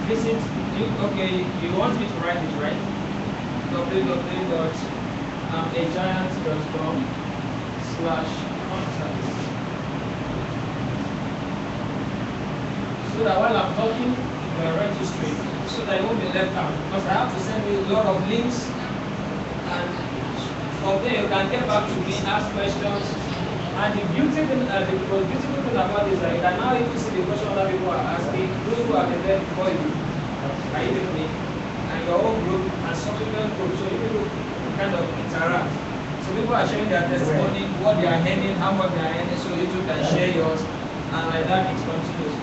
visit, okay, you want me to write it, right? www.agiant.com/contact. So that while I'm talking, you are registering, so that you won't be left out. Because I have to send you a lot of links, and from there you can get back to me, ask questions. And the most beautiful thing about this is that you can now even see the question other people are asking, those who have been there before you, are you with me? And your own group and subsequent group, so you people kind of interact. So people are sharing their testimony, what they are earning, how much they are earning, so you too can share yours, and like that it continues.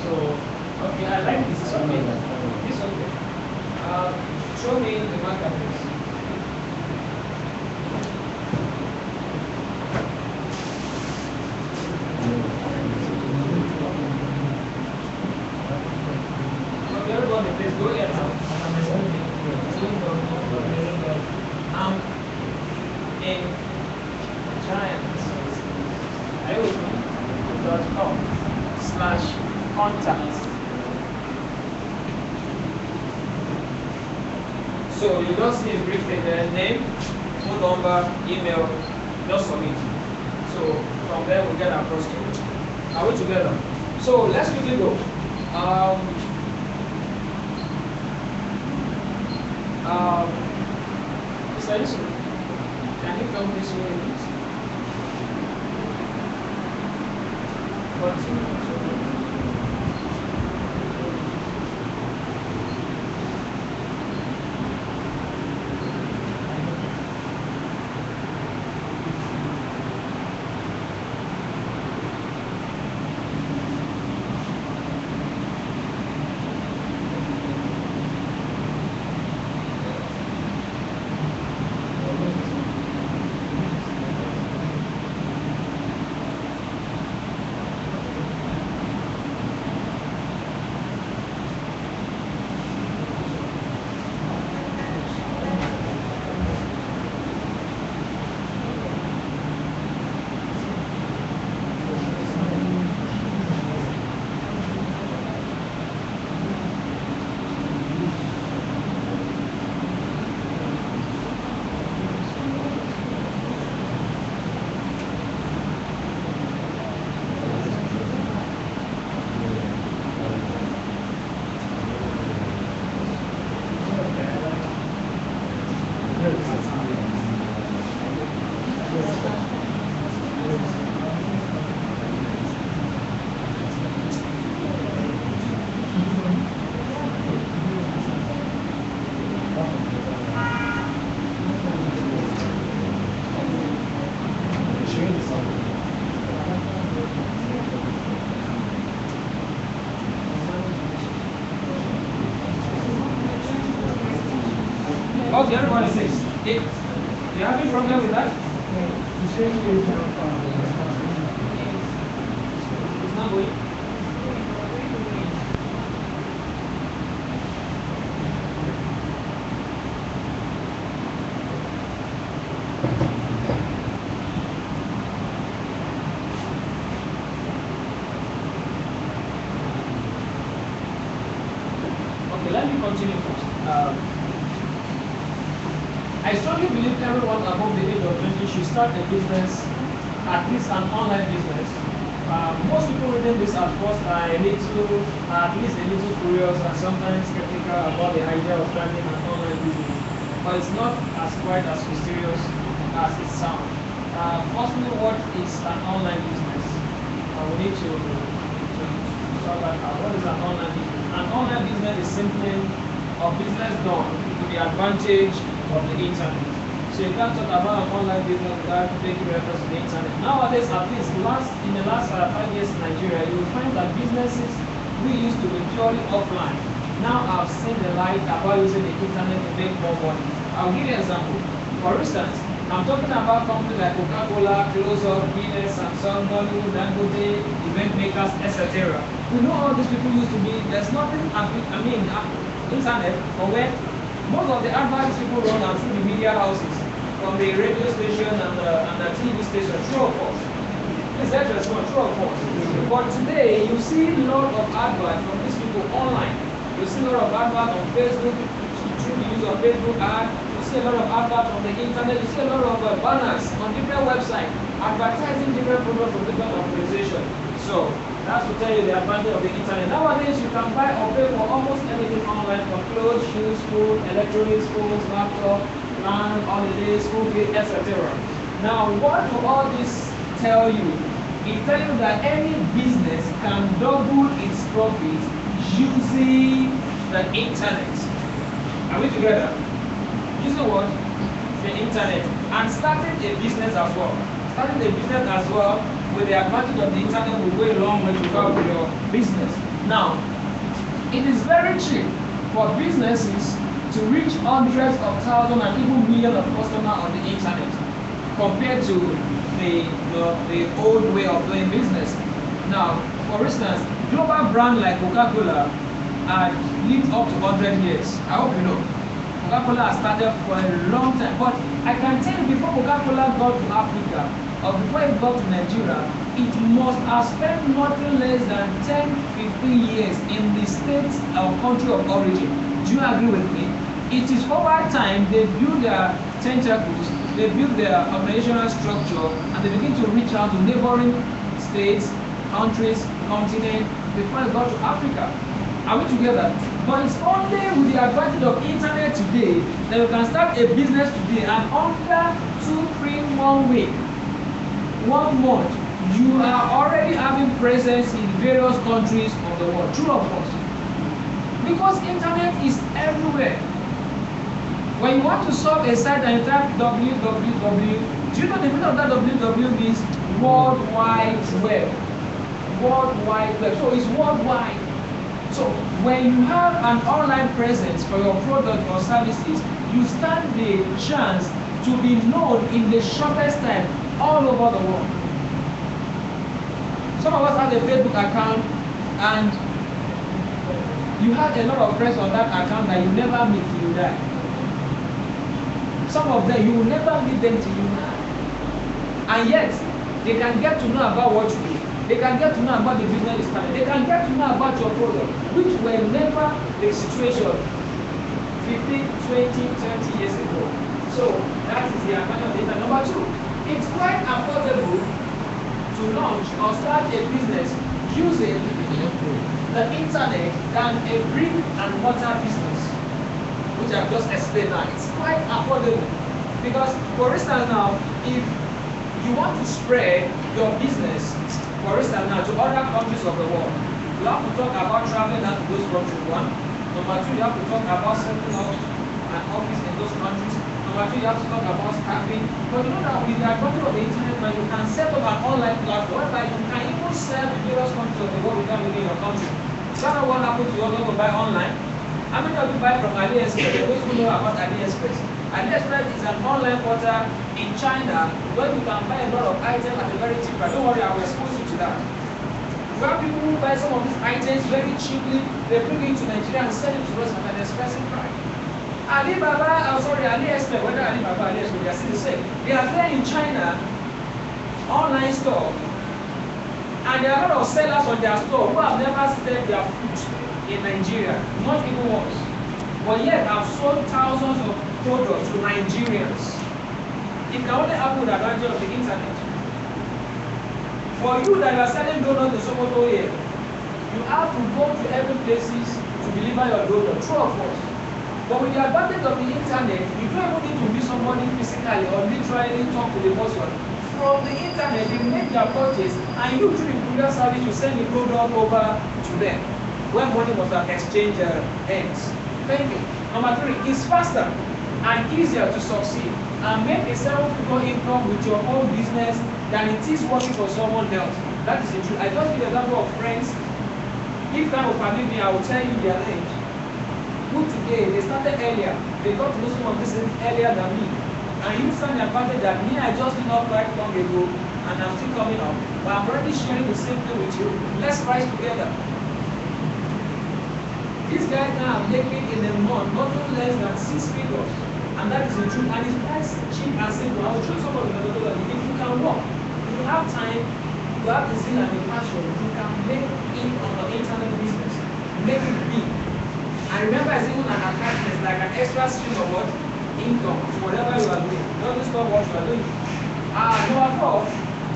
So, okay, I like this. It's okay. It's okay. Show me the marker, please. Okay, everybody, please go ahead now. I'm in giant.com/contact. So you just need a brief name, phone number, email, just submit. So from there we get across to it. Are we together? So let's quickly go. Mr. Yusuf, can you come this way, please? Okay, everybody says. You having problem with that? It's not going. Okay, let me continue first. I strongly believe everyone above the age of 20 should start a business, at least an online business. Most people reading this at first are at least a little curious and sometimes skeptical about the idea of starting an online business. But it's not as quite as mysterious as it sounds. Firstly, what is an online business? We need to talk about what is an online business. An online business is simply a business done to the advantage of the internet. So you can't talk about an online business without taking reference to the internet. Nowadays, at least in the last 5 years in Nigeria, you will find that businesses we used to be purely offline now have seen the light about using the internet to make more money. I'll give you an example. For instance, I'm talking about companies like Coca-Cola, Close-Up, Guinness, Samsung, Nollywood, Dangote, event makers, etc. We know all these people used to be. There's nothing, internet, or where most of the adverts people run are through the media houses, from the radio station and the TV station, true of course. Is that just one? True of course. But today, you see a lot of adverts from these people online. You see a lot of adverts on Facebook, through the use of Facebook ad. You see a lot of adverts on the internet. You see a lot of banners on different websites advertising different products from different organizations. So that's to tell you the advantage of the internet. Nowadays, you can buy or pay for almost anything online, from clothes, shoes, food, electronics, phones, laptop, land, holidays, school fees, etc. Now, what do all this tell you? It tells you that any business can double its profit using the internet. Are we together? Using what? The internet. And starting a business as well. Starting a business as well with the advantage of the internet will go a long way to help your business. Now, it is very cheap for businesses to reach hundreds of thousands and even millions of customers on the internet compared to the old way of doing business. Now, for instance, global brand like Coca-Cola had lived up to 100 years. I hope you know. Coca-Cola has started for a long time, but I can tell you before Coca-Cola got to Africa, or before it got to Nigeria, it must have spent nothing less than 10-15 years in the state or country of origin. Do you agree with me? It is over time they build their tentacles, they build their organizational structure, and they begin to reach out to neighboring states, countries, continents, before it got to Africa. Are we together? But it's only with the advantage of internet today that you can start a business today, and under 2-3 weeks, 1 month, you are already having presence in various countries of the world. True of course. Because internet is everywhere. When you want to solve a site and you type www, do you know the meaning of that www means World Wide Web. World Wide Web. So it's worldwide. So when you have an online presence for your product or services, you stand the chance to be known in the shortest time all over the world. Some of us have a Facebook account and you have a lot of friends on that account that you never meet till you die. Some of them, you will never meet them till you die. And yet, they can get to know about what you do. They can get to know about the business you started. They can get to know about your product, which were never the situation 15, 20, 30 years ago. So that is the advantage of the internet. Number two, it's quite affordable to launch or start a business using the internet than a brick and mortar business, which I've just explained now. It's quite affordable because, for instance, now, if you want to spread your business, for instance, now to other countries of the world, you have to talk about traveling out to those countries. One. Number two, you have to talk about setting up an office in those countries. Number two, you have to talk about staffing. But you know that with the advantage of the internet, now you can set up an online platform whereby you can even sell to various countries of the world without leaving your country. So now what happens to you when you buy online? How many of you buy from AliExpress? Those who know about AliExpress. AliExpress is an online portal in China where you can buy a lot of items at a very cheap price. Don't worry, I will expose you to that. You have people who buy some of these items very cheaply, they bring it to Nigeria and sell it to us at an expensive price. AliExpress, whether Alibaba, AliExpress, they are still the same. They are there in China, online store, and there are a lot of sellers on their store who have never sold their food in Nigeria, not even once. But yet have sold thousands of products to Nigerians. It can only happen with the advantage of the internet. For you that are selling donuts in Sokoto here, you have to go to every places to deliver your donut, true of course. But with the advantage of the internet, you don't even need to meet somebody physically or literally talk to the person. From the internet, they make their purchase, and you through the courier service, you send the product over to them. When money was at exchange ends. Thank you. Number three, it's faster and easier to succeed and make a 7-figure income with your own business than it is working for someone else. That is the truth. I just give an example of friends. If time will permit me, I will tell you their age. Who today, they started earlier. They got to know some of this earlier than me. And you stand the advantage that me, I just did not quite long ago, and I'm still coming up. But I'm already sharing the same thing with you. Let's rise together. This guy now are making in a month nothing less than 6 figures. And that is the truth. And it's quite cheap and simple. I will show you some of the methodology. If you can work, if you have time, you have the zeal and the passion, you can make it on the internet business. Make it big. And remember, it's even an attachment, like an extra stream of what? Income to whatever you are doing. Don't stop what you are doing. Number 4,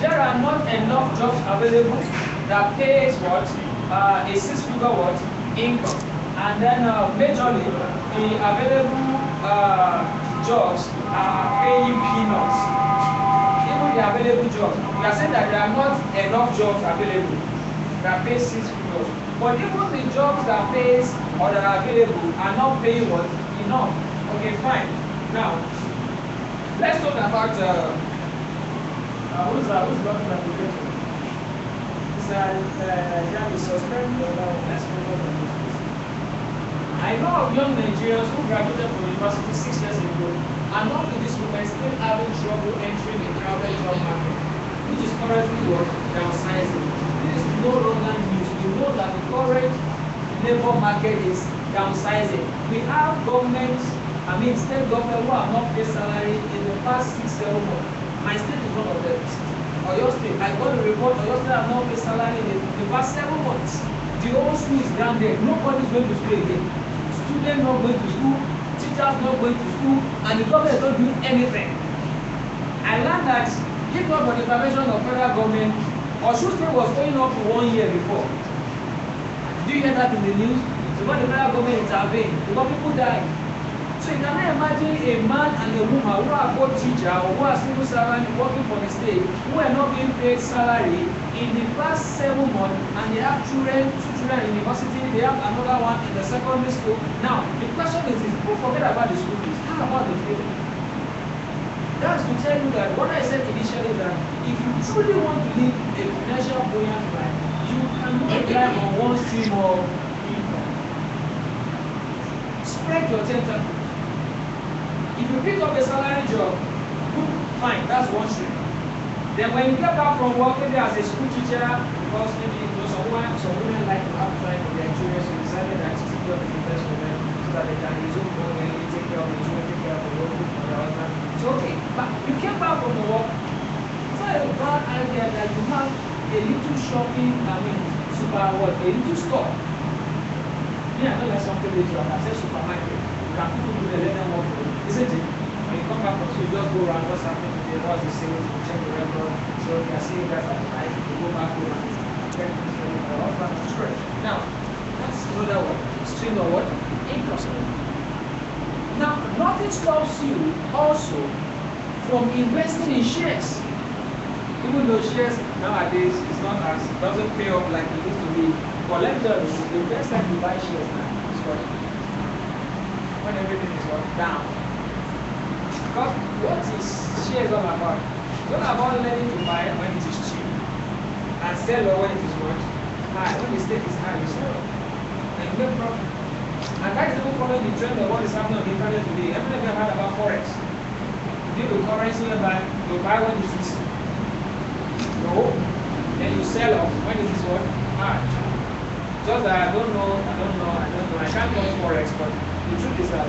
there are not enough jobs available that pays what? A 6-figure what? Income. And then majorly, the available jobs are paying peanuts. Even the available jobs, we are saying that there are not enough jobs available that pay 6 figures. But even the jobs that pays or that are available are not paying what? Enough. Okay, fine. Now, let's talk about who's looking at the picture? It's yeah, we suspend let's move on. I know of young Nigerians who graduated from university 6 years ago and not to this moment still having trouble entering the crowded job market, which is currently what? Downsizing. This is no longer news. We know that the current labor market is downsizing. We have governments, state government who have not paid salary in the past 6-7 months. My state is one of them. Oyo State, I got a report, Oyo State have not paid salary in the past 7 months. The whole school is grounded. Nobody is going to school again. Students not going to school, teachers not going to school, and the government is not doing anything. I learned that if not for the intervention of federal government, Osun State was going up for 1 year before. Do you hear that in the news? So when the federal government intervened, because people died. So you cannot imagine a man and a woman who are both teachers or who are civil servants working for the state who are not being paid salary in the past 7 months, and they have children, 2 children in university, they have another one in the secondary school. Now, the question is this: don't forget about the school fees. How about the pay? That's to tell you that what I said initially, that if you truly want to live a financial buoyant life, you cannot rely on one stream of income. Spread your tentacles. If you pick up a salary job, good, fine, that's one stream. Then when you get back from work, maybe as a school teacher, because maybe some women like to have time for their children, so decided that it's still the best for them so that they can resume when you take care of the children, take care of the work for their husband. It's okay. But you came back from the work, it's not a bad idea that you have a little shopping, a little store. Yeah, I know that's something that you have access to supermarket. You can people do the let them work for you. Isn't it? When you come back from school, you just go around what's happening today, what's the sales, you check the record, so you are seeing that at night, you go back home and check things for you, or back to church. Now, that's another one. Stream of what? Income. Now, nothing stops you also from investing in shares. Even though shares nowadays is not as, doesn't pay up like it used to be. But let me tell you, the best time to buy shares now is when everything is down. Because what is shares all about? It's all about learning to buy when it is cheap and sell when it is what? High. When the stake is high, you sell and you make profit. And that is even following the trend of what is happening on the internet today. Everyone ever heard about forex? You do the currency whereby you buy when it is low, then you sell off when it is what? High. Just that I don't know, I can't touch forex, but the truth is that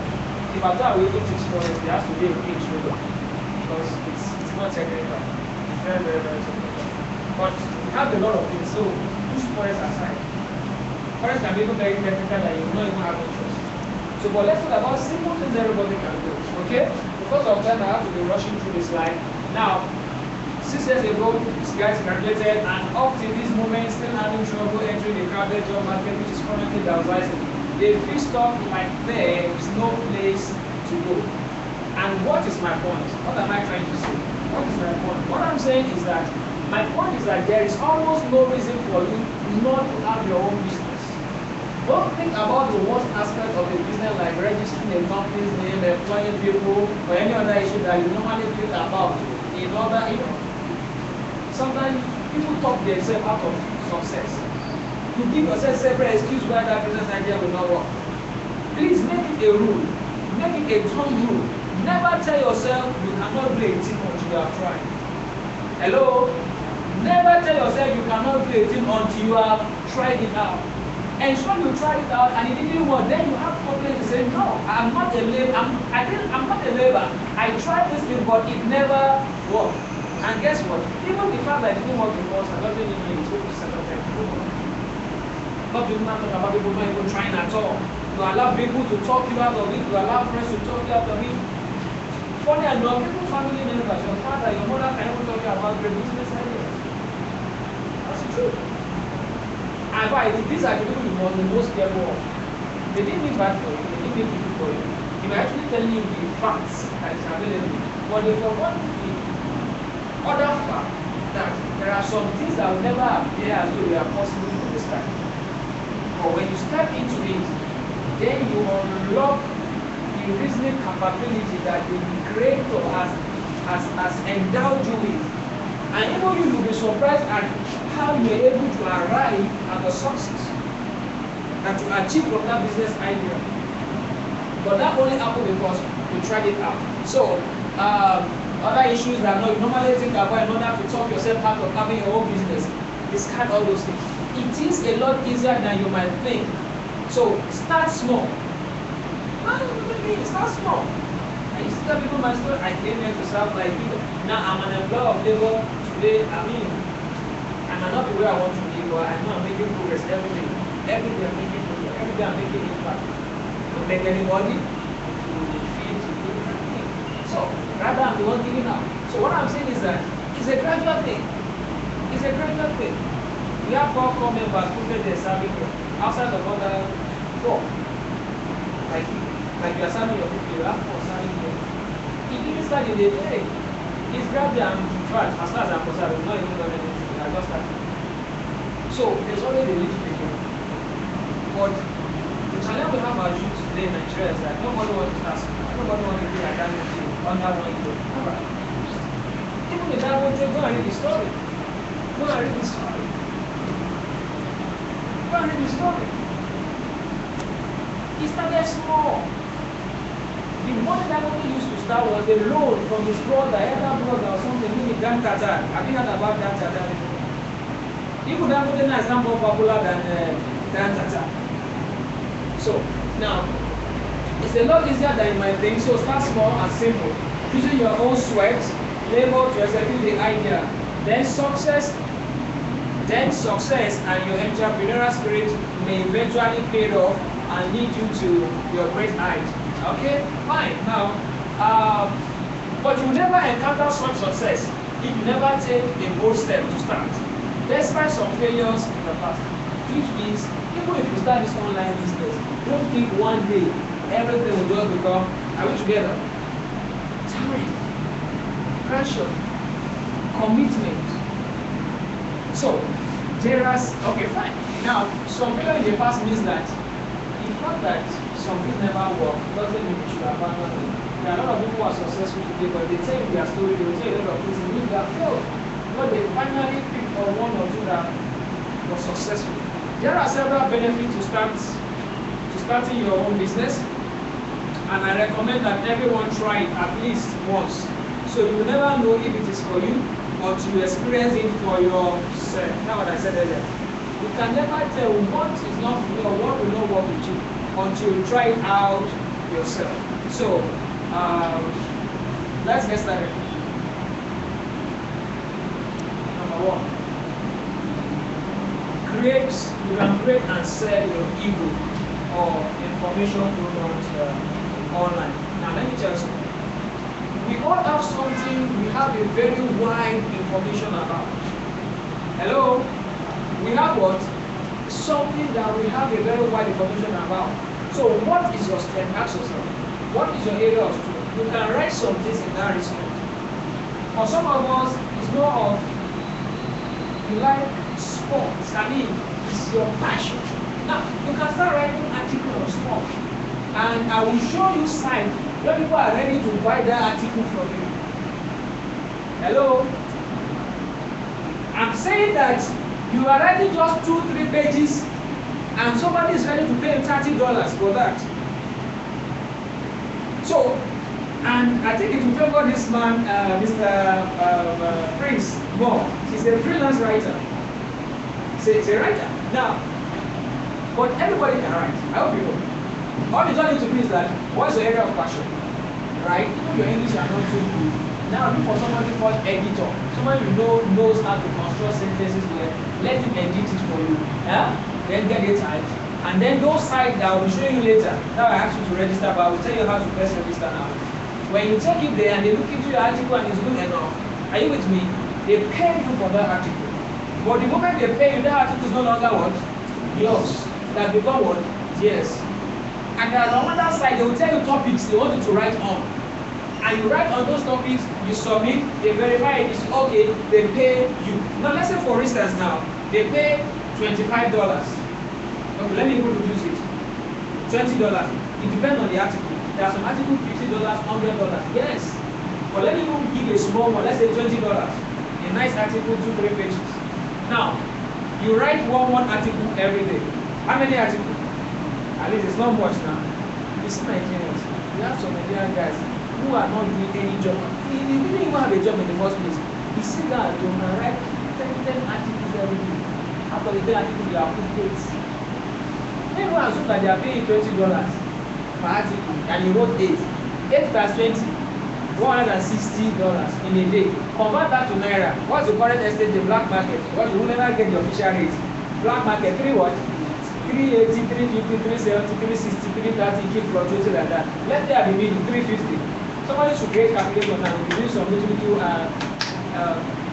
if I thought I will teach forex, there has to be a page really, because it's not technical. It's very, very, very technical. But we have a lot of things, so push forex aside. Forex can be even very technical that you don't even have interest. So, but let's talk about simple things everybody can do. Okay? Because of time, I have to be rushing through this slide. Now, 6 years ago, these guys graduated, and up to this moment, still having trouble entering the crowded job market, which is currently downsizing. They fixed up like there is no place to go. And what is my point? What am I trying to say? What is my point? What I'm saying is that my point is that there is almost no reason for you not to have your own business. Don't think about the worst aspect of the business, like registering a company's name, employing people, or any other issue that you normally think about in order, sometimes people talk themselves out of success. You give yourself several excuses why that business idea will not work. Please make it a rule. Make it a strong rule. Never tell yourself you cannot do a thing until you have tried. Hello? Never tell yourself you cannot do a thing until you have tried it out. And so you try it out and it didn't work, then you have confidence to say, no, I'm not a labor. I'm not a labor. I tried this thing, but it never worked. And guess what? Even the fact that it didn't work before, I don't mean it's going to set up. Not people not talking about people not even trying at all. You allow people to talk you out of it. You allow friends to talk you out of it. Funny enough, people, family members, your father, your mother can even talk you about great business ideas. That's the truth. And why? These are the people you must be most careful of. They didn't mean bad for you. They didn't mean good for you. They were actually telling you the facts that is available. But they forgot the other fact that there are some things that will never appear as though they are possible from the start. But when you step into it, then you unlock the reasoning capability that the Creator has endowed you with. And even you will be surprised at how you are able to arrive at the success and to achieve from that business idea. But that only happened because you tried it out. So, other issues that you normally think about in order to talk yourself out of having your own business, discard all those things. It is a lot easier than you might think. So, start small. Start small. I used to tell people my story. I came here to serve my people. Now I'm an employer of labor today. I might not be where I want to be, but I know I'm making progress every day. Every day I'm making progress. Every day I'm making impact. Don't make anybody to feed to do anything. So rather I'm the one giving out. So what I'm saying is that it's a gradual thing. It's a gradual thing. We have 4 core members who get their serving here. Outside of other 4. Like you are serving your people, you have 4 serving here. If you start in the day, it's gradual and fast. As far as I'm concerned, I'm not even done anything. I just started. So there's always a little bit here. But the challenge we have as youth today in Nigeria is that nobody wants to start. Nobody wants to be like that under one year. Alright. Even if that won't go and read the story. Go and read the story. Go and read the story. He started small. The money that only used to start was a loan from his brother, elder brother or something, maybe Dan Tata. Have you heard about Dan Tata before? Even that Dangote is not more popular than Dan Tata. So, now, it's a lot easier than you might think. So start small and simple. Using your own sweat, labor to execute the idea. Then success and your entrepreneurial spirit may eventually pay off and lead you to your great height. Okay, fine. Now, but you never encounter such success if you never take a bold step to start, despite some failures in the past. Which means, even if you start this online business, don't think one day everything will just become, are we together? Time, pressure, commitment. So, okay, fine. Now, some failure in the past means that the fact that something never worked doesn't mean you should abandon it. There are a lot of people who are successful today, but they tell you their story, they will tell you a lot of things, and they have failed. But they finally pick on 1 or 2 that was successful. There are several benefits to starting your own business, and I recommend that everyone try it at least once. So you will never know if it is for you until you experience it for yourself. That's what I said earlier. You can never tell what is not for you or what will not work with you until you try it out yourself. So let's get started. Number 1. You can create and sell your ebook or information products online. Now let me tell you something. We all have something we have a very wide information about. Hello? We have what? Something that we have a very wide information about. So what is your strength? Ask yourself. What is your area of strength? You can write some things in that respect. For some of us, it's more of you like sports. I mean, it's your passion. Now, you can start writing articles on sport. And I will show you sites where people are ready to buy that article from you. Hello? I'm saying that you are writing just 2-3 pages and somebody is ready to pay $30 for that. So, and I think it will favor this man, Mr. Prince more. He's a freelance writer. He's a writer. Now, but everybody can write. I hope you know. All you don't need to do is that, what's your area of passion? Right? Even your English are not too good. Now look for somebody called editor. Someone you know knows how to construct sentences well. Let him edit it for you. Yeah? Then get it right. And then those sites that I will show you later, that I ask you to register, but I will tell you how to first register now. When you take it there and they look into your article and it's good enough, are you with me? They pay you for that article. But the moment they pay you, that article is no longer what? Yours. That become what? Yes. And there's another side, they will tell you topics they want you to write on. And you write on those topics, you submit, they verify it is okay, they pay you. Now let's say for instance now, they pay $25. Okay, let me even reduce it. $20. It depends on the article. There are some articles $50, $100. Yes. But let me even give a small one, let's say $20. A nice article, 2-3 pages. Now, you write one article every day. How many articles? At least it's not much now. You see Nigerians, we have some Nigerian guys who are not doing any job. They didn't even have a job in the first place. You see that they will write 10 articles every day. After the 10 articles, they are put dates. Everyone assumes that they are paying $20 per article, and you wrote 8. 8 plus 20, $160 in a day. Convert that to naira. What's the current exchange in black market? What you will never get the official rate. Black market 3 what? 380, 350, 370, 360, 330, keep fluctuating like that. Let there be meaning 350. Somebody should create calculator now. We do some little you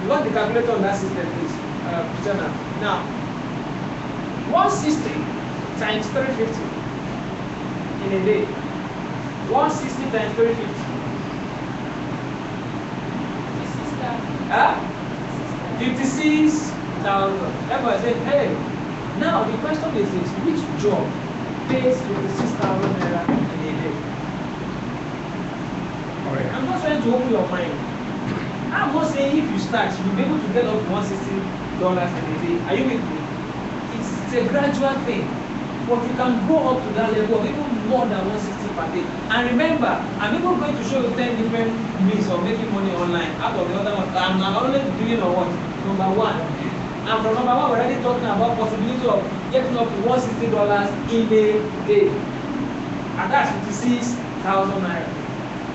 want the calculator on that system, please. Now, 160 times 350 in a day. 160 times 350. 56,000. Everybody said, hey. Now the question is this: which job pays 56,000 naira in a day? Alright. I'm not trying to open your mind. I'm not saying if you start, you'll be able to get up to $160 in a day. Are you with me? It's a gradual thing. But you can go up to that level of even more than 160 per day. And remember, I'm even going to show you 10 different means of making money online. Out of the other one, I'm only doing on what? Number 1. And from number 1, we're already talking about possibility of getting up to $160 in a day. And that's 56,000 naira.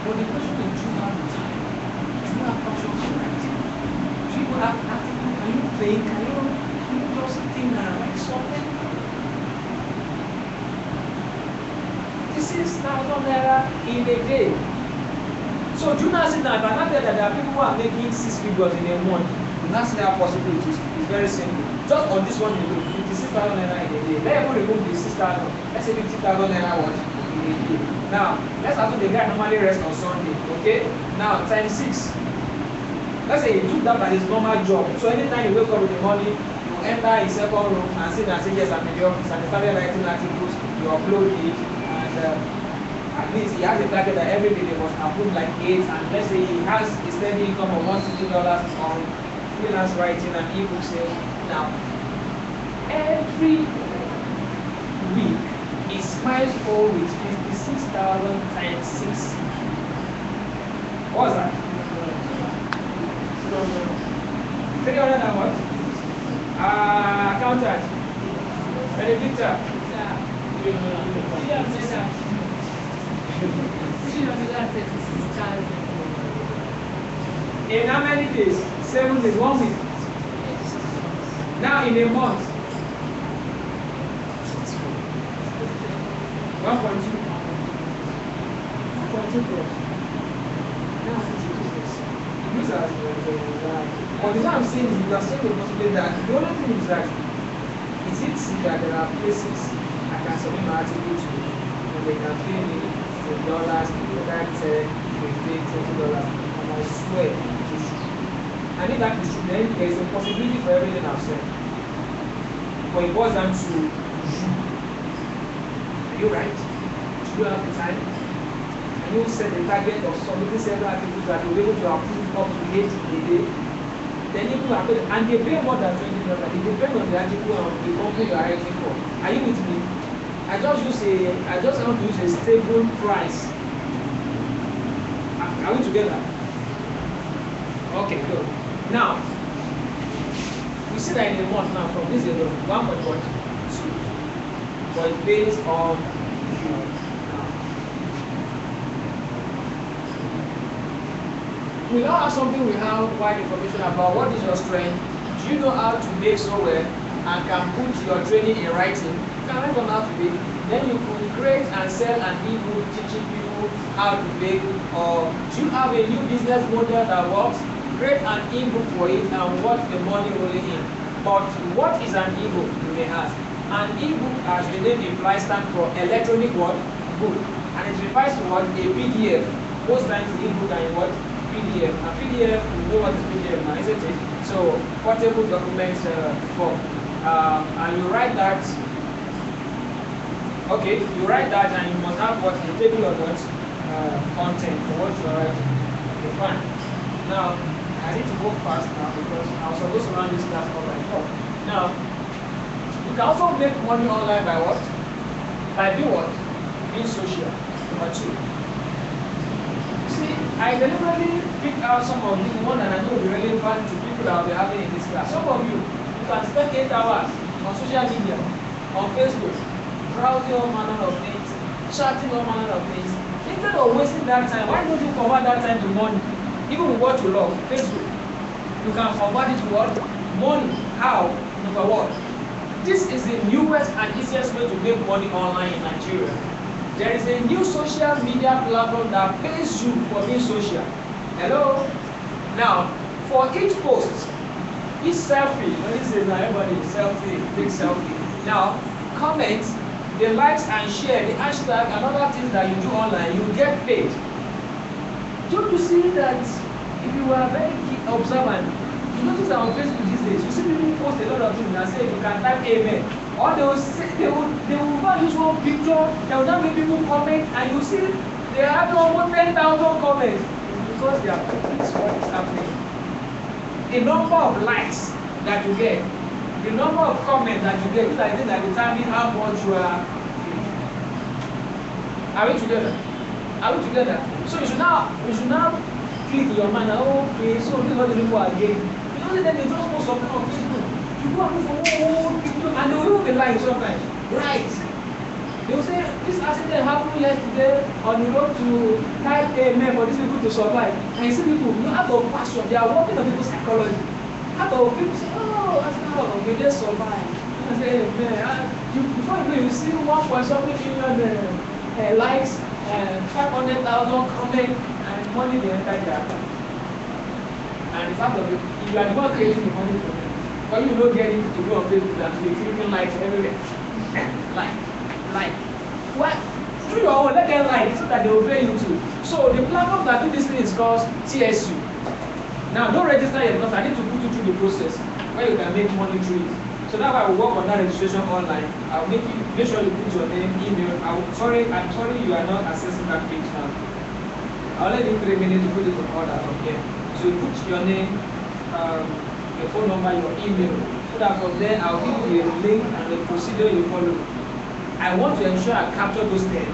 But the question is, do you have the time? Do you have passion to write? Do you have attitude? Can you think? Can you just think and write something? 56,000 naira in a day. So do you not see that? If I not tell that there are people who are making 6 figures in a month, you not see how possible it is. It's very simple. Just on this one, you do 56,000 naira in a day. Let me remove the 6,000. Let's say 50,000 naira what in a day. Now let's assume the guy normally rests on Sunday. Okay. Now times 6. Let's say he took that as his normal job. So anytime you wake up in the morning, you enter his second room and sit and say, yes, I'm in the office, and he started writing articles. You upload it. At least he has a target that every day they must approve like 8, and let's say he has a steady income of $160 on freelance writing and ebook sales. Now, every week he smiles forward with 56,000 times 6. What's that? 300 and what? Accountant. Benedictor. In how many days? 7 days, 1 week. Now in a month, 1.2. 2.2 crores. Now these are but the one I'm saying is you are saying the possibility that the only thing is that is it that there are places I can submit my article to and they can pay me $10, that $15, $20, and I swear it is true. And if that is true, then there is a possibility for everything I've said. But it boils down to you. Are you right? Do you have the time? Can you set the target of submitting several articles that you'll be able to approve up to 8 in a day? Then you will approve, and they pay more than $20. It depends on the article and the company you are writing for. Are you with me? I just want to use a stable price. Are we together? Okay, good. Now, we see that in a month now from this level, 1.2, but it's based on you. We now have something we have wide information about. What is your strength? Do you know how to make software and can put your training in writing? can learn on how to bake. Then you could create and sell an ebook teaching people how to bake, or do you have a new business model that works? Create an ebook for it and watch the money rolling in. But what is an ebook, you may ask? An ebook, as the name implies, stands for electronic what? Book. And it refers to what? A PDF. Most times ebook and what? PDF. A PDF, you know what is PDF now, isn't it? So portable document form. And you write that. Okay, you write that and you must have what? A table of what? Content for what you are writing. Okay, fine. Now, I need to go fast now because I was supposed to run this class all by 4. Now, you can also make money online by what? By being what? Being social. Number 2. See, I deliberately picked out some of these one that I know will be relevant to people that will be having in this class. Some of you can spend 8 hours on social media, on Facebook, browsing all manner of things, chatting all manner of things. Instead of wasting that time, why don't you convert that time to money? Even with what you love, Facebook, you can convert it to what? Money. How? Number 1. This is the newest and easiest way to make money online in Nigeria. There is a new social media platform that pays you for being social. Hello? Now, for each post, each selfie, this is now everybody selfie, big selfie. Now, comment, the likes and share, the hashtag and other things that you do online, you get paid. Don't you see that if you are very observant, you notice that on Facebook these days, you see people post a lot of things and say you can type amen. Or they will say they will use one picture, they will not make people comment, and you see they have almost 10,000 comments. It's because they are putting what is happening. The number of likes that you get, the number of comments that you get, these are things that determine how much you are. Are we together? Are we together? So you should now click in your mind, okay, so this is what the people are getting. You know, then they just post something on Facebook. You go and look for people, and they will be lying sometimes. Right. They will say, this accident happened yesterday on the road to type amen for these people to survive. And you see people, you know, out of passion, they are working on people's psychology. Out of people say, okay, they survive. And say, amen. Before you know, you see 1.something million likes, 500,000 comments, and money they enter their account. And the fact of it, if you are the one creating the money for them, or you don't get it to go on Facebook and be clicking likes everywhere. like. What? Do your own, let them like so that they will pay you too. So the platform that do this thing is called TSU. Now don't register yet because I need to put you through the process where you can make money through it. So that's why I will work on that registration online. I'll make sure you put your name, email. I'm sorry you are not accessing that page now. I'll let you 3 minutes to put it in order from here. So you put your name, your phone number, your email. So that from there I'll give you a link and the procedure you follow. I want to ensure I capture those things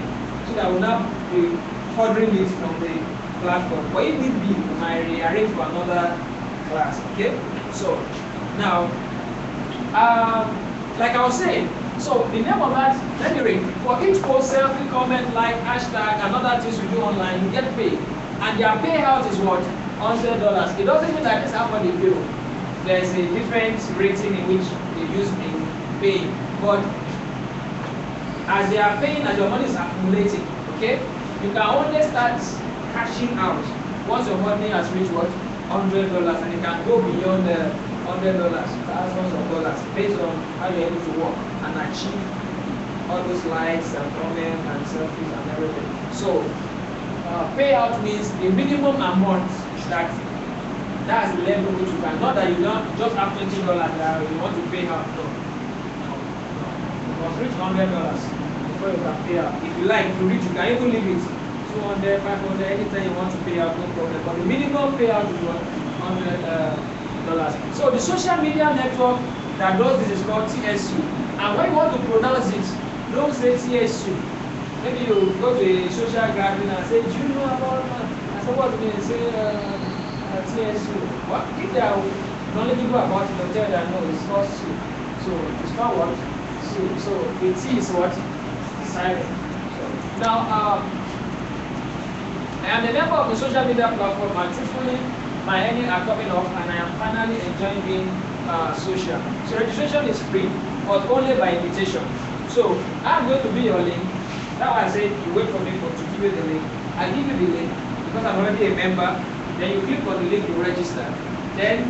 so that I will not be ordering it from the platform. But if need be, we might rearrange for another class. Okay? So now, like I was saying, so the name of that, let me read. For each post, selfie, comment, like, hashtag, and other things you do online, you get paid. And their payout is what? $100. It doesn't mean that this is how much they pay. There's a different rating in which they use in paying. But as they are paying, as your money is accumulating, okay, you can only start cashing out once your money has reached what? $100, and it can go beyond the $100, thousands of dollars, based on how you're able to work and achieve all those likes and comments and selfies and everything. So payout means the minimum amount that's the level which you can, not that you don't just have $20 that you want to pay out. No. You must reach $100 before you can pay out. If you like, to reach, you can even leave it 200, 500, anytime you want to pay out, no problem. But the minimum payout is what? $100. So the social media network that does this is called TSU. And when you want to pronounce it, don't say TSU. Maybe you go to a social gathering and say, do you know about that? I said, what do you say? TSU. What? If they are knowledgeable about it, they'll tell them, no, it's not Su. So it's not what? Su. So the T is what? Silent. So, now, I am a member of the social media platform, and truthfully, my earnings are coming off, and I am finally enjoying being social. So registration is free, but only by invitation. So I'm going to be your link. That's why I said you wait for me to give you the link. I give you the link because I'm already a member. Then you click on the link to register. Then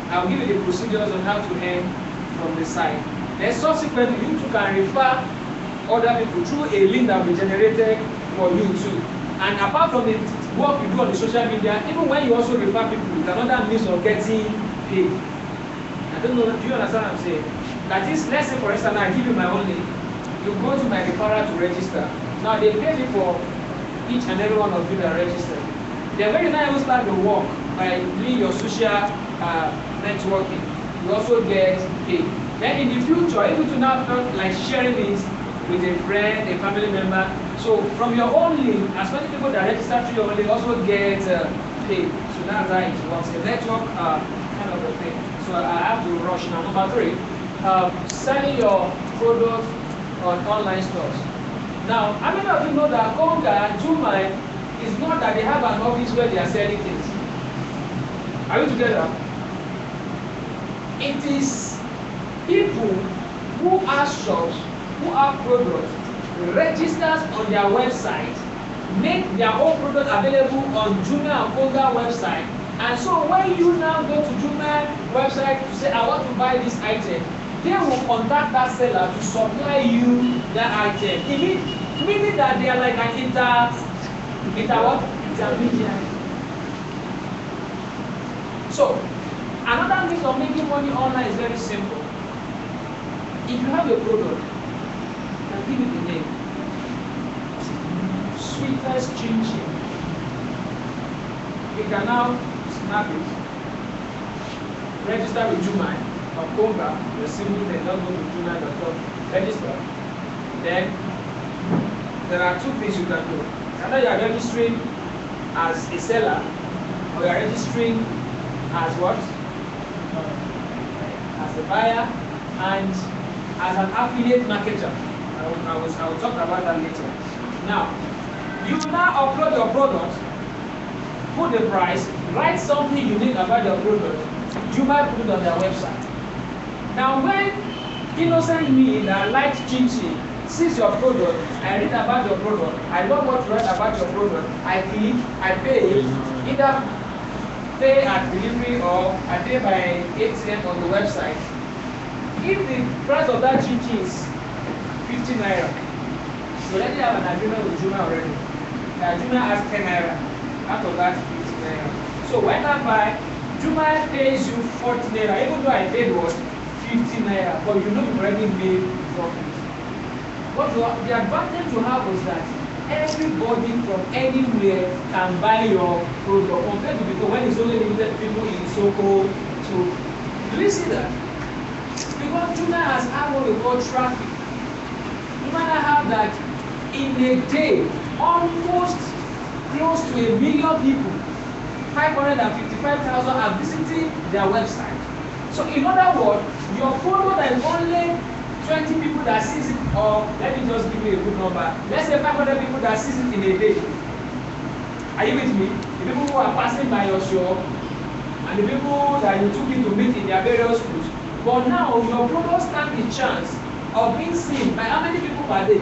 I'll give you the procedures on how to earn from the site. Then subsequently, you too can refer other people through a link that will be generated for you too. And apart from the work you do on the social media, even when you also refer people, it's another means of getting paid. I don't know, do you understand what I'm saying? That is, let's say for instance, I give you my own link. You go to my referral to register. Now they pay me for each and every one of you that register. Then when you now even start the work by doing your social networking, you also get paid. Then in the future, if you now start like sharing this with a friend, a family member, so from your own link, as many people that register to your own link also get paid. So that's how it works. The network kind of a thing. So I have to rush now. Number 3, selling your product on online stores. Now, how many of you know that Konga, Jumai, is not that they have an office where they are selling things? Are we together? It is people who have shops, who have products, registers on their website, make their own product available on Jumia and Konga website. And so when you now go to Jumia website to say, I want to buy this item, they will contact that seller to supply you that item. Meaning that they are like an intermediary. So, another means of making money online is very simple. If you have a product, you can give it the name. Sweetest chin chin. You can now snap it, register with Jumia or Konga, the simple thing, just go to jumia.com, register. Then there are 2 things you can do. Either you are registering as a seller or you are registering as what? As a buyer and as an affiliate marketer. I will talk about that later. Now, you now upload your product, put the price, write something unique about your product. You might put it on their website. Now, when innocent me that likes chin chin sees your product, I read about your product, I love what you write about your product, I click, I pay, either pay at delivery or I pay by ATM on the website. If the price of that chin chin is 50 naira, so already have an agreement with Jumia already. Jumia has 10 naira, out of that 50 naira. So when I buy, Jumia pays you 40 naira, even though I paid what? 50 naira, but you know you've already made profit. But the advantage you have is that everybody from anywhere can buy your product compared to before when it's only limited people in Soko. So do you see that? Because Jumia has had what we call traffic. Jumia have that in a day, almost close to 1 million people, 555,000 are visiting their website. So in other words, your product is only 20 people that sees it, or let me just give you a good number. Let's say 500 people that sees it in a day. Are you with me? The people who are passing by your shop and the people that you took in to meet in their various schools. But now your product stands a chance of being seen by how many people per day?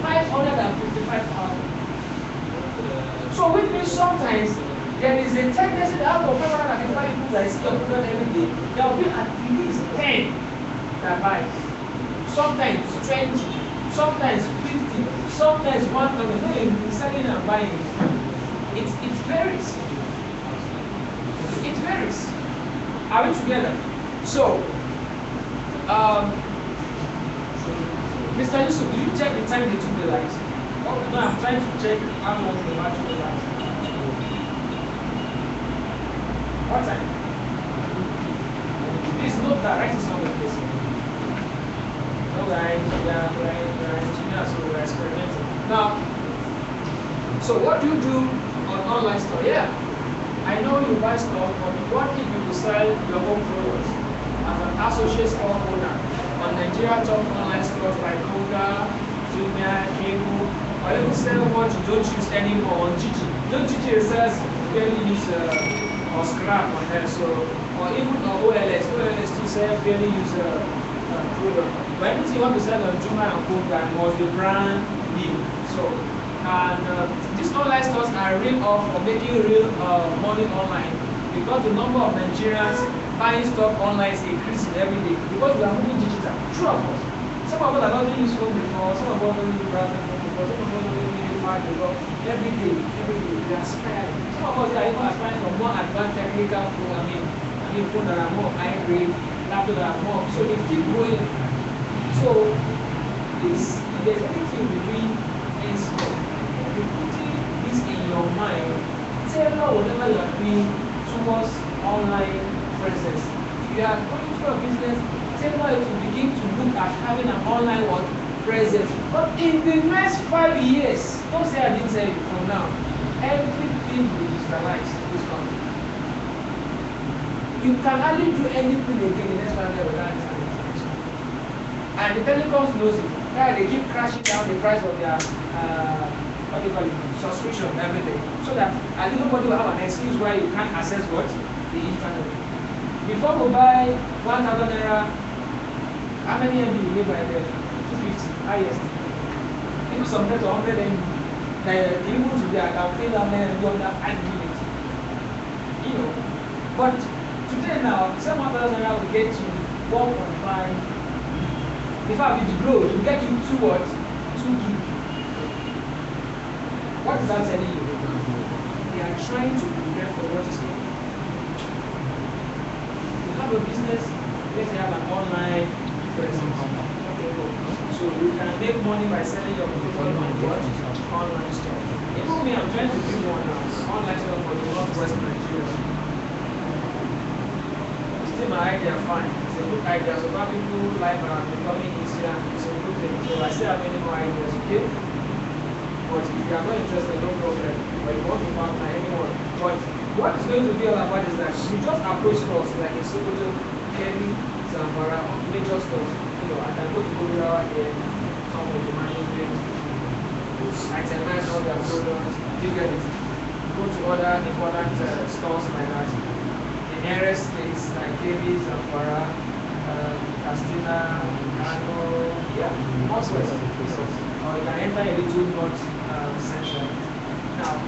555,000. So which means sometimes there is a tendency that out of 555 people that see your product every day, there will be at least 10 that buy. Sometimes 20, sometimes 50, sometimes 100. No, you're selling and buying. It varies. It varies. Are we together? So, Mr. Yusuf, do you check the time they took the light? Oh, no, I'm trying to check how long they match the light. What time? Please note that right is not the place. No, we're engineers, so we're experimenting. Now, so what do you do on online store? Yeah, I know you buy stuff, but what if you sell your own products as an associate store owner on Nigeria top online stores like Konga, Jumia, Kemu, or even sell what you don't use anymore on Gigi. Don't Gigi sells barely use or scrap on there, so or even OLS to sell barely use product. But anything you want to sell on Juma and Co, that must be brand new. So, and these online stores are real off for making real money online, because the number of Nigerians buying stuff online is increasing every day, because we are moving digital. True of us. Some of us are not using phone before, some of us don't use browser phone before, some of us don't use before. Every day, we are aspiring. Some of us are even aspiring for more advanced technical phone, phone that are more high grade, laptop that are more. So they keep growing. So this, if there's anything between henceforth, you're putting this in your mind, tailor whatever you are doing towards online presence. If you are going to a business, tailor it to begin to look at having an online presence. But in the next 5 years, don't say I didn't say it from now, everything will digitalize in this country. You can hardly do anything again in the next 5 years without this information. And the telecoms knows it. Yeah, they keep crashing down the price of their what do you call it, subscription and everything. So that at least nobody will have an excuse why you can't access what? The internet. Before we buy 1,000 naira, how many MB you need by there? 250, highest. Even sometimes 100 MB. Even today I can fill that man and do under 5 minutes. You know. But today now, 7,000 naira will get you 1.5. In fact, with growth, it will get you 2 what? 2 gig. What is that telling you? They are trying to prepare for what is coming. You have a business, let's say you have an online presence. Okay, go. So you can make money by selling your product on what? Online store. Even me, I'm trying to do one now. Online store for the Northwest Nigeria. Still my idea fine. It's a good idea. So now people life are becoming easier. It's a good thing. So I still have many more ideas, okay? But if you are not interested, no problem. But you want to partner anyone. But what is going to be all about is that you just approach stores like a Sokoto, Kebbi, Zamfara, major stores. You know, I can go to Gobirawa here, some of the management, itemize all their products, you get it. Go to other important stores like that. The nearest states like Kebbi, Zamfara, Castina, Kano, yeah, Northwest. Or you can enter a little north section. Now,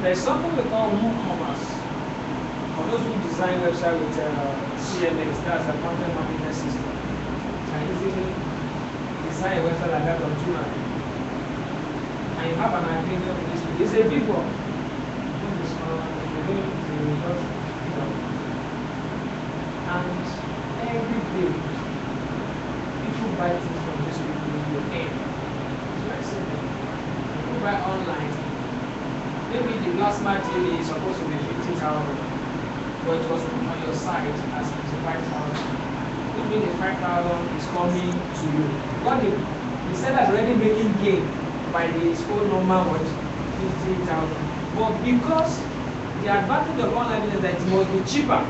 there's something we call WooCommerce. For those who design website with CMS, that's a content management system. And easily design a website like that on Tuna. And you have an idea of this. It's a big one. And every day, people buy things from this people in your name. It's very simple. People buy online. Maybe the plasma TV is supposed to be 50,000, but it was put on your site as 55,000. Maybe the 5,000 is coming to you. What the seller is already making gain by the whole number was 50,000. But because the advantage of online is that it must be cheaper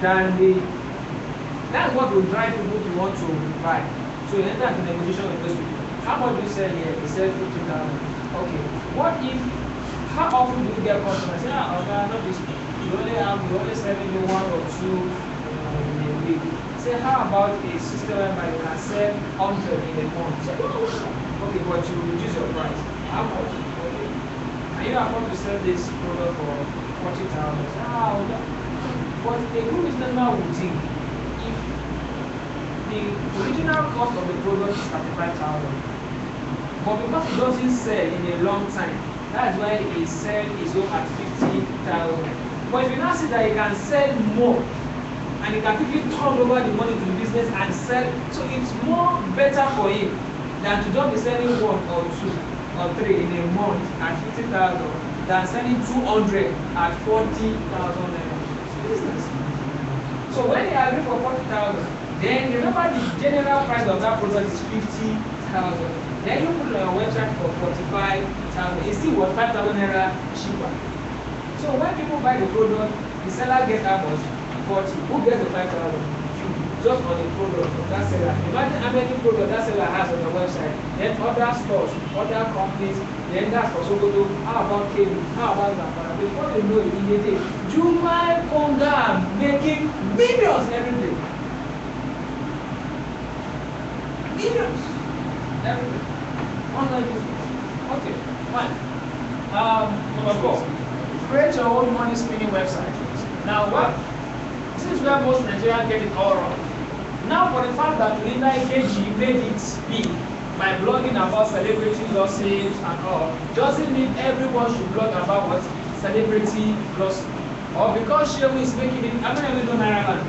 than that's what will drive people to want to buy. So you enter the negotiation with those people. How much do you sell here? You sell 50,000. Okay. What if? How often do you get customers? Say, not this. You only selling me 1 or 2 in a week. Say, how about a system whereby you can sell 100 in a month? Say, okay, but you reduce your price. How much? Okay. And you afford to sell this product for 40,000. But a good businessman would think if the original cost of the product is 35,000, but because it doesn't sell in a long time, that's why he sell his own at 50,000. But if you now see that he can sell more and he can quickly turn over the money to the business and sell, so it's more better for him than to just be selling 1 or 2 or 3 in a month at 50,000 than selling 200 at 40,000 business. So when they agree for 40,000, then remember the general price of that product is 50,000. Then you put it on your website for 45,000. It's still worth 5,000 naira cheaper. So when people buy the product, the seller gets how much? 40. Who gets the 5,000? You. just on the product of that seller. Imagine how many products that seller has on the website, then other stores, other companies, then that's for Sokoto, how about Kenya, how about Zamfara? Before you know it, in a day, Juma Konga making millions every day. Millions every day. Online business. Okay, fine. Number 4, create your own money spinning website. Now what? This is where most Nigerians get it all wrong. Now for the fact that Linda Ikeji made it big by blogging about celebrity lawsuits and all, doesn't mean everyone should blog about what celebrity lawsuits. Or because Shehu is making it, I mean, know Nairaland.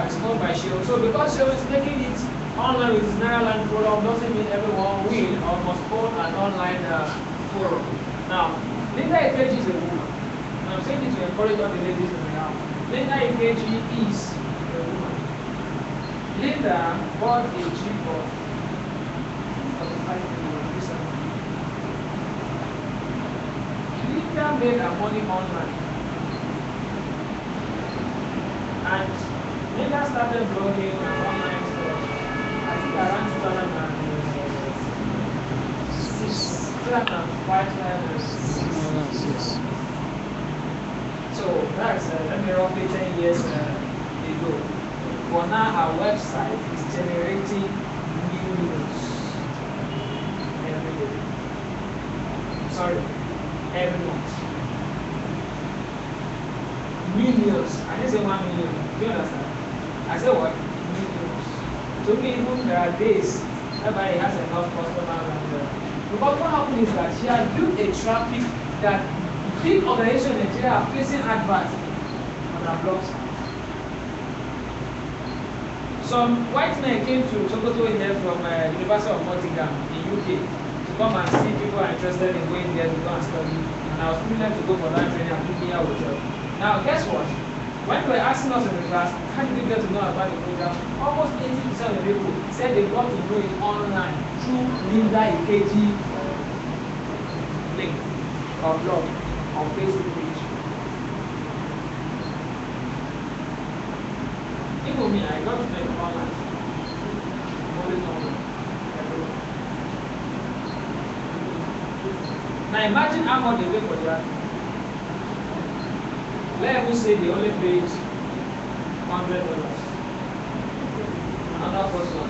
It's not by Shehu. So because Shehu is making it online with his Nairaland forum, doesn't mean everyone will or must own an online forum. Now, Linda Ikeji is a woman. And I'm saying it to encourage all the ladies in the house. Linda Ikeji is a woman. Linda bought a Jeep of 45 million recently. Linda made her money online. And Linda started blogging and online stuff. I think around 2006. So that's let me roughly 10 years ago. For now, our website is generating millions every day. Sorry, every month. Millions. I didn't say 1 million. Do you understand? I said what? Millions. To me, even there are days whereby he has enough customers and because what happened is that she has built a traffic that big organizations in Nigeria are placing adverts on her blogs. Some white men came to Sokoto here from University of Nottingham in UK to come and see people are interested in going there to go and study. And I was privileged to go for that training and pick me out with them. Now, guess what? When they were asking us in the class, how did you get to know about the program? Almost 80% of the people said they got to know it online through Linda Ikeji link or blog on Facebook page. Even me, I got to make online. Only online. Now imagine how much they pay for that. Let me say they only paid $100. Another person.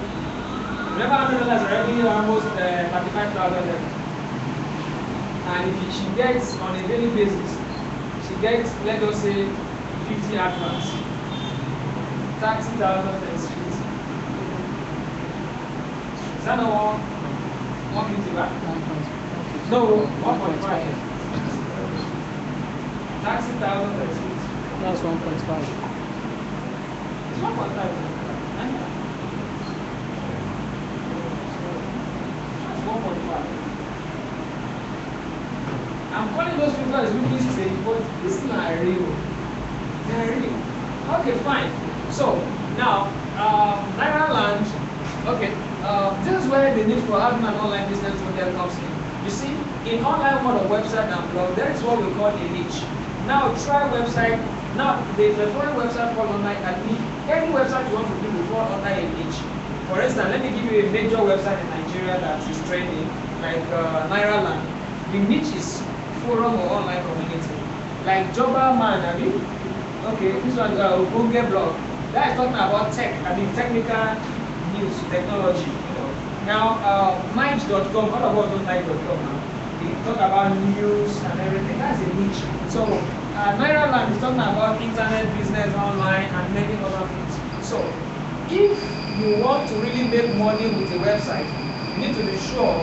Remember $100 already almost 35,000. And if she gets on a daily basis, she gets, let us say, 50 adverts. 30,000 per street. Is that not 150 back? No, 1.5. 30,000 per street. That's 1.5. It's 1.5. That's 1.5. I'm calling those people as really strange, but it's not real. They're real. Okay, fine. So now, Nairaland. Okay, this is where the need for having an online business model comes in. You see, in online world of website and blog, there is what we call a niche. Now try website. Now there's a foreign website called online and any website you want to do will fall under a niche. For instance, let me give you a major website in Nigeria that is trending, like Nairaland. The niche is forum or online community. Like Jobber Man, I mean, okay, this one Google blog. That is talking about tech, technical news, technology. You know. Now, Minds.com, all of us don't like .com now. They talk about news and everything. That's a niche. So, Nairaland is talking about internet business online and many other things. So, if you want to really make money with a website, you need to be sure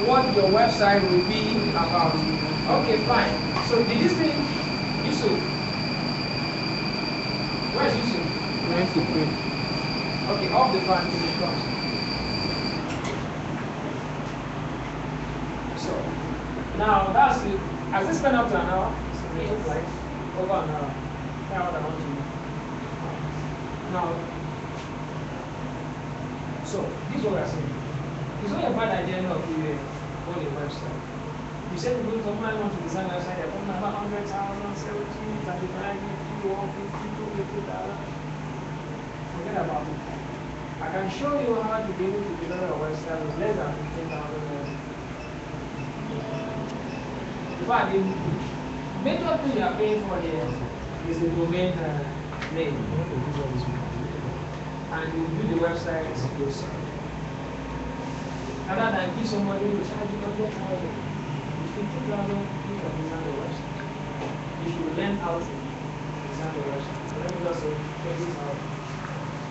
what your website will be about. Okay, fine. So, did you see Yusuf? Where's Yusuf? Okay, off the fan till it comes. So, now that's it. Has this spent up to an hour? Yes. Like over an hour. That's what I want to know. Now, so this is what we're saying. It's not a bad idea now to own a website. You said you're going to online want to design website, they're coming about 100,000, 70, 35, 50, 150, 250,000. Forget about it. I can show you how to be able to design a website with less than 15,000. In fact, the major thing you are paying for here is the domain name. And you build the website yourself. Rather than give somebody to charge you 100,000, 50,000, you can design the website. If you learn how to design the website. So let me just say 20,000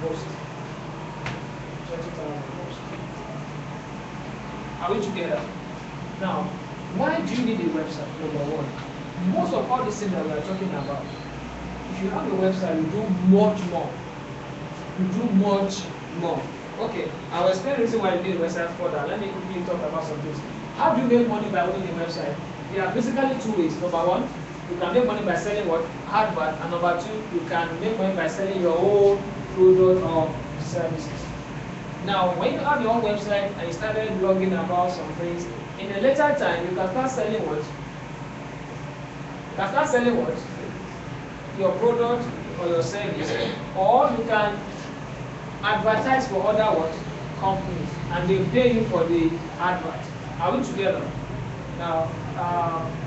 post. 20,000 post. Are we together? Now, why do you need a website? Number one, most of all these things that we are talking about, if you have a website, you do much more. You do much more. Okay, I will explain the reason why you need a website further. Let me quickly talk about some things. How do you make money by owning a website? There are basically two ways. Number one, you can make money by selling what? Hardware. And number two, you can make money by selling your own product or services. Now, when you have your own website and you started blogging about some things, in a later time, you can start selling what? You can start selling what? Your product or your service, or you can advertise for other what? Companies, and they pay you for the advert. Are we together? Now,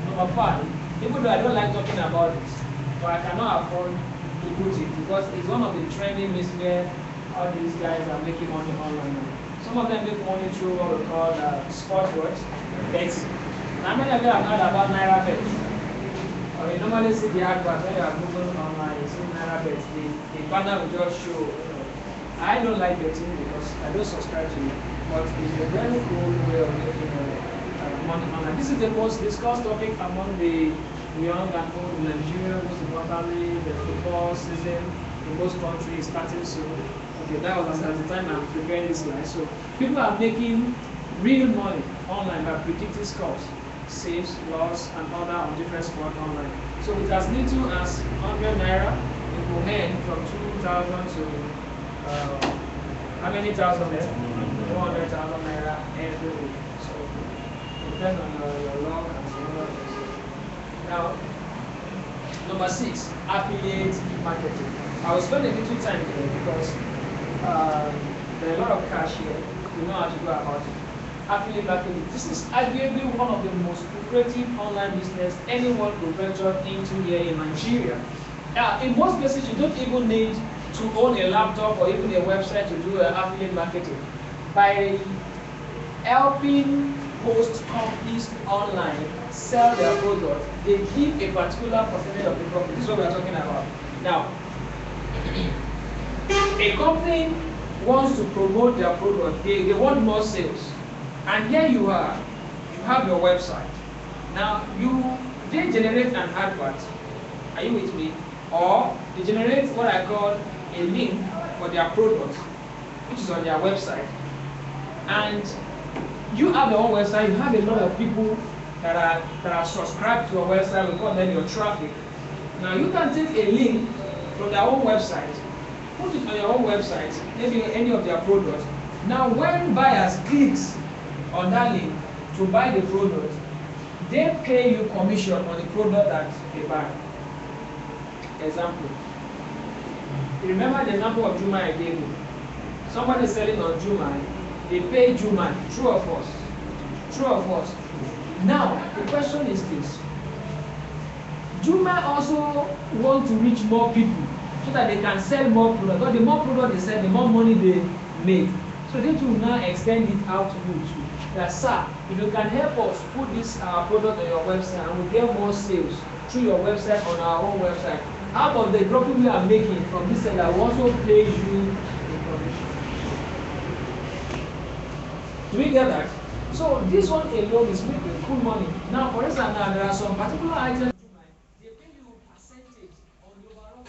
number 5, even though I don't like talking about this, but I cannot afford to put it because it's one of the trending myths where all these guys are making money online now. Some of them make money through what we call sport betting. How many of you have heard about Naira bet? Or you normally see the advert when you are moving online, you see Naira bet. The banner will just show. I don't like betting because I don't subscribe to it, but it's a very cool way of making money online. This is the most discussed topic among the young and old in Nigeria. Most importantly, the football season in most countries is starting soon. Okay, that was at the time I'm preparing this slide. So people are making real money online by predicting scores, saves, loss, and other on different sports online. So with as little as 100 naira, it will earn from 2,000 to how many thousand there? 100,000 naira every week. So it depends on your luck and some other things. Now, number 6, affiliate marketing. I will spend a little time here because there are a lot of cash here. You know how to go about it. Affiliate marketing. This is arguably one of the most lucrative online business anyone could venture into here in Nigeria. In most places, you don't even need to own a laptop or even a website to do affiliate marketing. By helping host companies online sell their product, they give a particular percentage of the profit. This is what we are talking about. Now, a company wants to promote their product, they want more sales. And here you are, you have your website. Now, they generate an advert. Are you with me? Or they generate what I call a link for their product, which is on their website. And you have your own website, you have a lot of people that are subscribed to your website, we call them your traffic. Now you can take a link from their own website, put it on your own website, maybe any of their products. Now when buyers clicks on that link to buy the product, they pay you commission on the product that they buy. Example. You remember the example of Juma I gave you? Somebody is selling on Juma, they pay Juma, true or false? True or false? Now, the question is this. Juma also want to reach more people so that they can sell more product. But the more product they sell, the more money they make. So they will now extend it out to you too. That, sir, if you can help us put this product on your website and we get more sales through your website on our own website, out of the profit we are making from this seller, we also pay you the commission. Do we get that? So this one alone is making good money. Now, for instance, there are some particular items they pay you percentage on the overall.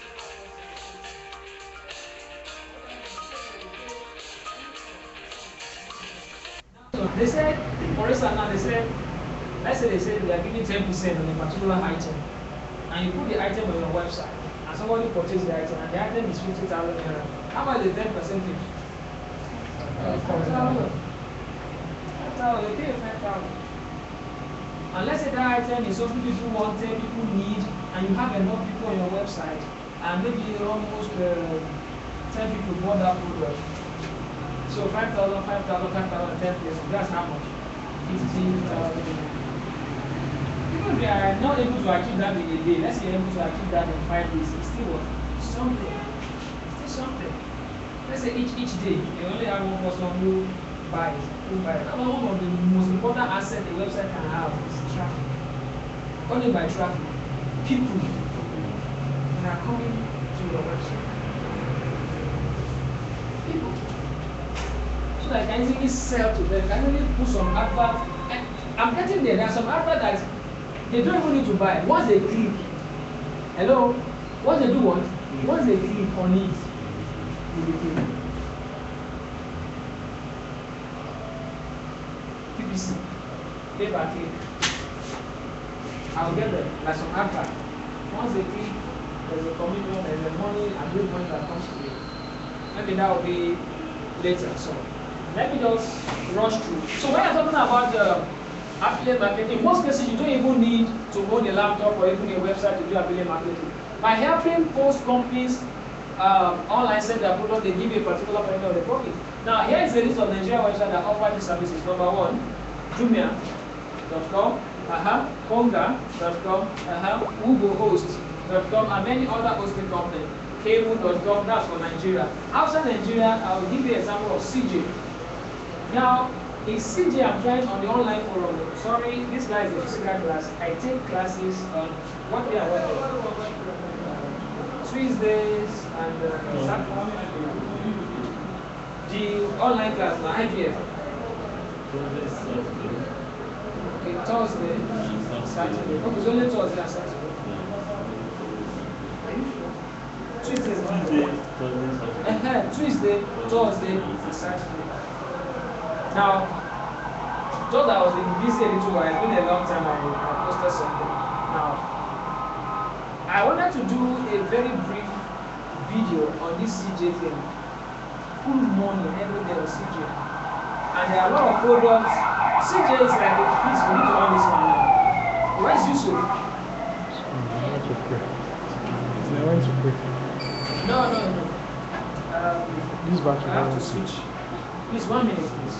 So they said, for instance, now they said, let's say they said they are giving 10% on a particular item, and you put the item on your website, and somebody purchases the item, and the item is 50,000 naira. How much is 10%? 5,000. They pay 5,000. And let's say that item is something people wanted, people need, and you have enough people on your website, and maybe almost 10 people bought that product. So 5,000, 5,000, 5,000, 10 places, that's how much? 15,000. Even if you are not able to achieve that in a day, let's say you're able to achieve that in 5 days, it's still what? Something. It's still something. Let's say each day, you only have one person who buys. One of the most important assets a website can have is traffic. Only by traffic, people that are coming to your website. People. So that I can easily sell to them. I can easily put some advert. I'm getting there. There are some adverts that they don't even need to buy. Once they click, hello? Once they do what? Once they click on it, they will click. PPC, pay per click. I'll get them, like some advert. Once they click, there's a commitment, there's a money, and good money that comes to you. Maybe that will be later. So let me just rush through. So when you're talking about affiliate marketing, in most cases you don't even need to own a laptop or even a website to do affiliate marketing. By helping post companies online sell their product, they give you a particular point of the profit. Now here is a list of Nigerian websites that offer these services. Number 1, Jumia.com, Konga.com, Ubohost.com, and many other hosting companies. Cable.com, that's for Nigeria. Outside Nigeria, I will give you an example of CJ. Now, in CJ, I'm trying on the online forum. Sorry, this guy is a physical class. I take classes on what they are working. Tuesdays and the online class, my IGF. Okay, Thursday, Saturday. Okay, it's only Thursday and Saturday. Tuesday, Thursday, and Saturday. Now, thought I was busy a little while. It's been a long time I posted something. Now, I wanted to do a very brief video on this CJ thing. Full money every day on CJ. And there are a lot of products. CJ is like a piece. We need to run this one now. Where's Yusuf? I went to pray. I went to pray. No. This battery. I have to switch. Please, 1 minute, please.